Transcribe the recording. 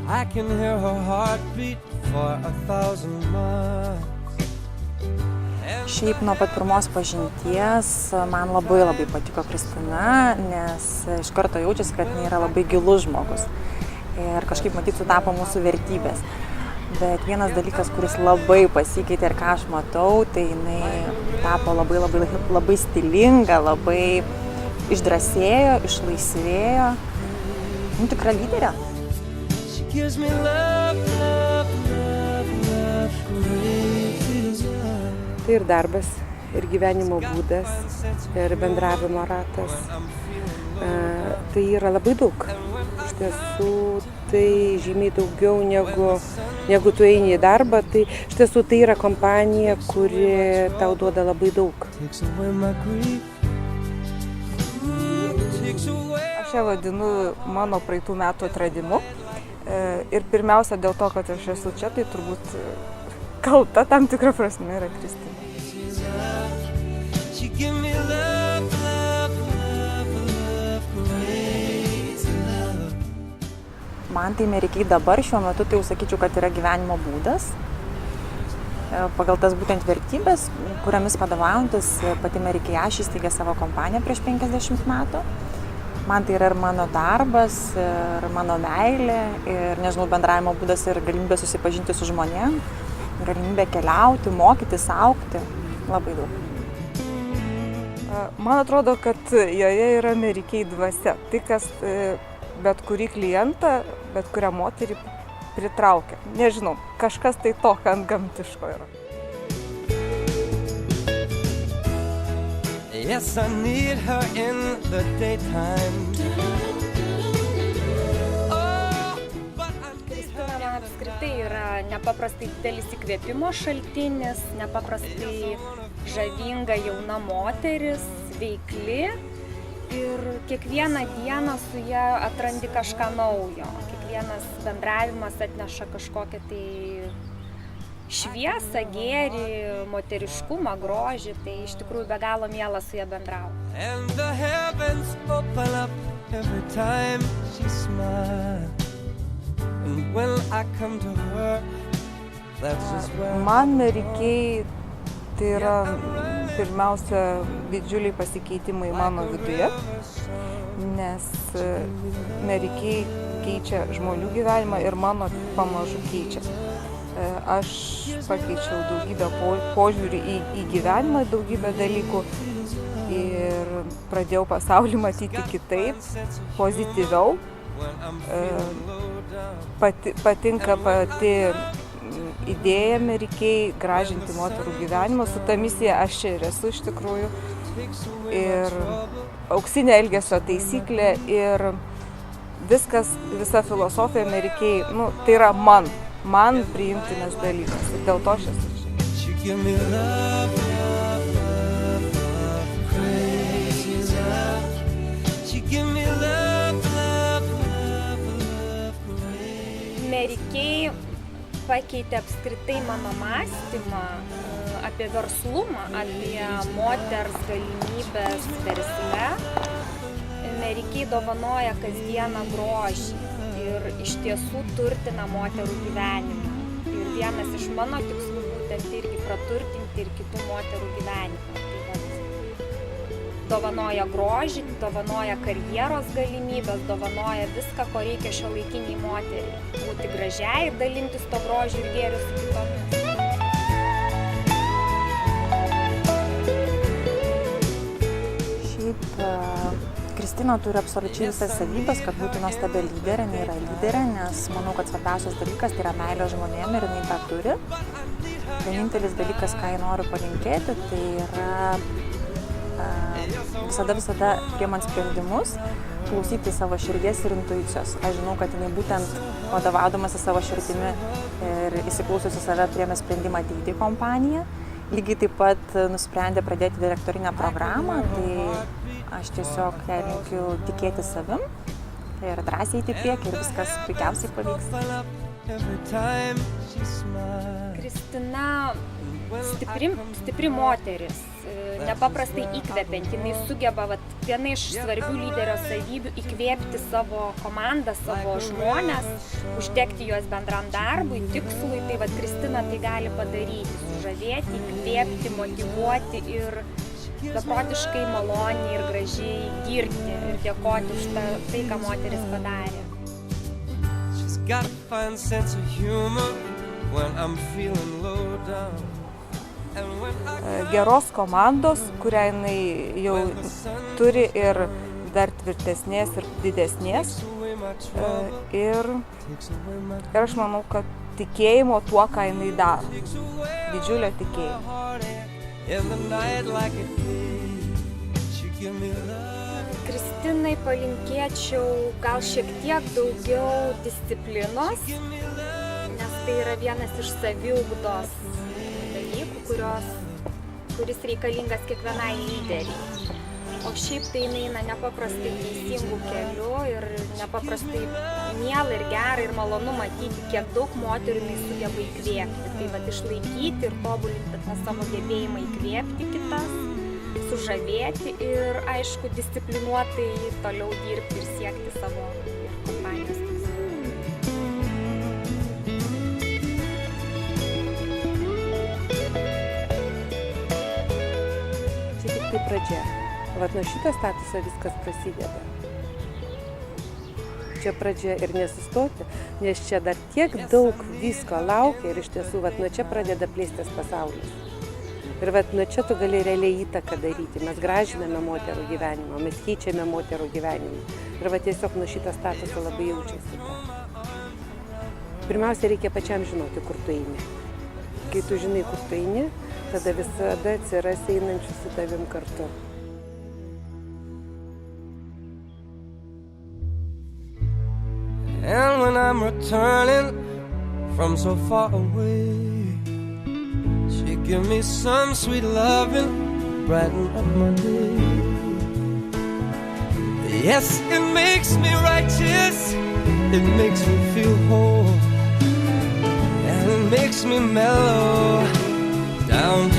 I can hear her heartbeat for 1,000 miles. Šiaip nuo pat pirmos pažinties man labai patiko Kristina, nes iš karto jaučiasi, kad jinai yra labai gilus žmogus. Ir kažkaip matyt sutapo mūsų vertybės. Bet vienas dalykas, kuris labai pasikeitė ir ką aš matau, tai jinai tapo labai stilinga, labai išdrąsėjo, išlaisvėjo. Tikra lyderė. Tai ir darbas, ir gyvenimo būdas, ir bendravimo ratas. Tai yra labai daug. Iš tiesų, tai žymiai daugiau negu tu eini į darbą. Tai iš tiesų tai yra kompanija, kuri tau duoda labai daug. Aš ją vadinu mano praeitų metų atradimu. Ir pirmiausia dėl to, kad aš esu čia, tai turbūt kalta tam tikrą prasme yra Kristina. Man tai Mary-Kay dabar šiuo metu tai jau sakyčiau, kad yra gyvenimo būdas. Pagal tas būtent vertybės, kuriamis vadovaujantis pati Mary-Kay įsteigė savo kompaniją prieš 50 metų. Man tai yra ir mano darbas, ir mano meilė, ir nežinau, bendravimo būdas ir galimybė susipažinti su žmonėm, galimybė keliauti, mokytis, augti, labai daug. Man atrodo, kad joje yra Mary-Kay dvasia. Tai, kas bet kurį klientą, bet kurią moterį pritraukia. Nežinau, kažkas tai tokio antgamtiško yra. Yes, I need her in the daytime. Kristina man apskritai yra nepaprastai didelis įkvėpimo šaltinis, nepaprastai žavinga jauna moteris, veikli ir kiekvieną dieną su ja atrandi kažką naujo. Kiekvienas bendravimas atneša kažkokią tai šviesą, gėrį, moteriškumą, grožį, tai iš tikrųjų be galo miela su ja bendrauti. Man Mary-Kay tai yra pirmiausia didžiuliai pasikeitimai mano viduje, nes Mary-Kay keičia žmonių gyvenimą ir mano pamažu keičia. Aš pakeičiau daugybę požiūrį į gyvenimą, daugybę dalykų ir pradėjau pasaulį matyti kitaip, pozityviau. Patinka pati idėja Mary-Kay gražinti moterų gyvenimą. Su ta misija aš čia ir esu iš tikrųjų. Ir auksinė elgesio taisyklė ir viskas, visa filosofija Mary-Kay, tai yra man priimtinas dalykas ir dėl to aš esu čia. Mary-Kay pakeitė apskritai mano mąstymą apie verslumą, apie moters galimybės versle. Mary-Kay dovanoja kasdieną grožį ir iš tiesų turtina moterų gyvenimą. Ir vienas iš mano tikslų būtent irgi praturtinti ir kitų moterų gyvenimą. Tai dovanoja grožį, dovanoja karjeros galimybės, dovanoja viską, ko reikia šiuolaikiniai moteriai. Būti gražiai ir dalintis to grožį ir gėriu su kitomis. Kristina turi absoliučiai visas savybės, kad būtų nuostabia lyderė, jinai yra lyderė, nes manau, kad svarbiausias dalykas tai yra meilė žmonėm ir jinai tą turi. Vienintelis dalykas, ką jai noriu palinkėti, tai yra visada priimant sprendimus, klausyti savo širdies ir intuicijos. Aš žinau, kad jinai būtent vadovaudamasi savo širdimi ir įsiklausiusi save priėmė sprendimą ateiti į kompaniją. Lygiai taip pat nusprendė pradėti direktorinę programą, tai aš tiesiog jai linkiu tikėti savim ir drąsiai eiti į priekį ir viskas puikiausiai pavyks. Kristina stipri moteris, nepaprastai įkvepianti, jinai sugeba, viena iš svarbių lyderio savybių įkvėpti savo komandą, savo žmones, uždegti juos bendram darbui, tikslui, tai Kristina tai gali padaryti, sužavėti, įkvėpti, motyvuoti ir beprotiškai maloniai ir gražiai girti ir dėkoti už tai, ką moteris padarė. She's got a fine sense of humor when I'm feeling low down. Geros komandos, kurią jinai jau turi ir dar tvirtesnės ir didesnės. Ir aš manau, kad tikėjimo tuo, ką jinai daro. Didžiulio tikėjimo. Kristinai palinkėčiau gal šiek tiek daugiau disciplinos, nes tai yra vienas iš saviugdos dalykų, kuris reikalingas kiekvienai lyderiai. O šiaip tai jinai eina nepaprastai teisingų kelių ir nepaprastai miela ir gera ir malonu matyti, kiek daug moterų jinai sugeba įkvėpti. Tai išlaikyti ir tobulinti tą savo gebėjimą įkvėpti kitas, sužavėti ir, aišku, disciplinuotai toliau dirbti ir siekti savo kompanijos. Čia tik tai pradžia. Nuo šito statuso viskas prasideda. Čia pradžia ir nesustoti, nes čia dar tiek daug visko laukia ir iš tiesų nuo čia pradeda plėstis pasaulis. Ir nuo čia tu gali realiai įtaką daryti. Mes gražiname moterų gyvenimą, mes keičiame moterų gyvenimą. Ir tiesiog nuo šito statuso labai jaučiasi. Pirmiausia, reikia pačiam žinoti, kur tu eini. Kai tu žinai, kur tu eini, tada visada atsiras einančių su tavim kartu. And when I'm returning from so far away, she give me some sweet loving, brighten up my day. Yes, it makes me righteous, it makes me feel whole, and it makes me mellow down